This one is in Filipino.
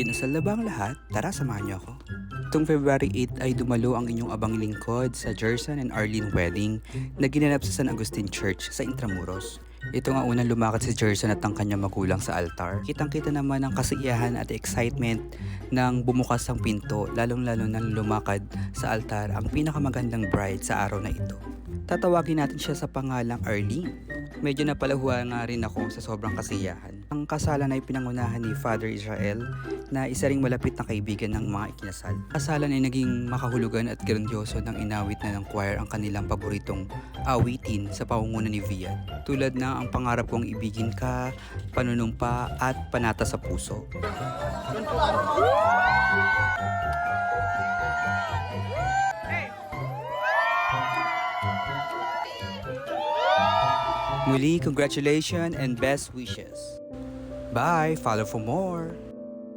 Kinasal na ba ang lahat? Tara, samahan niyo ako. Itong February 8 ay dumalo ang inyong abang lingkod sa Jerson and Arlene wedding na ginanap sa San Agustin Church sa Intramuros. Ito nga unang lumakad si Jerson at ang kanyang magulang sa altar. Kitang-kita naman ang kasiyahan at excitement nang bumukas ang pinto, lalong-lalo nang lumakad sa altar ang pinakamagandang bride sa araw na ito. Tatawagin natin siya sa pangalang Arlene. Medyo napalahuan nga rin ako sa sobrang kasiyahan. Ang kasalan ay pinangunahan ni Father Israel na isa ring malapit na kaibigan ng mga ikinasal. Kasalan ay naging makahulugan at grandioso nang inawit na ng choir ang kanilang paboritong awitin sa pangunguna ni Vian. Tulad na ang pangarap kong ibigin ka, panunumpa at panata sa puso. Muli, congratulations and best wishes. Bye! Follow for more!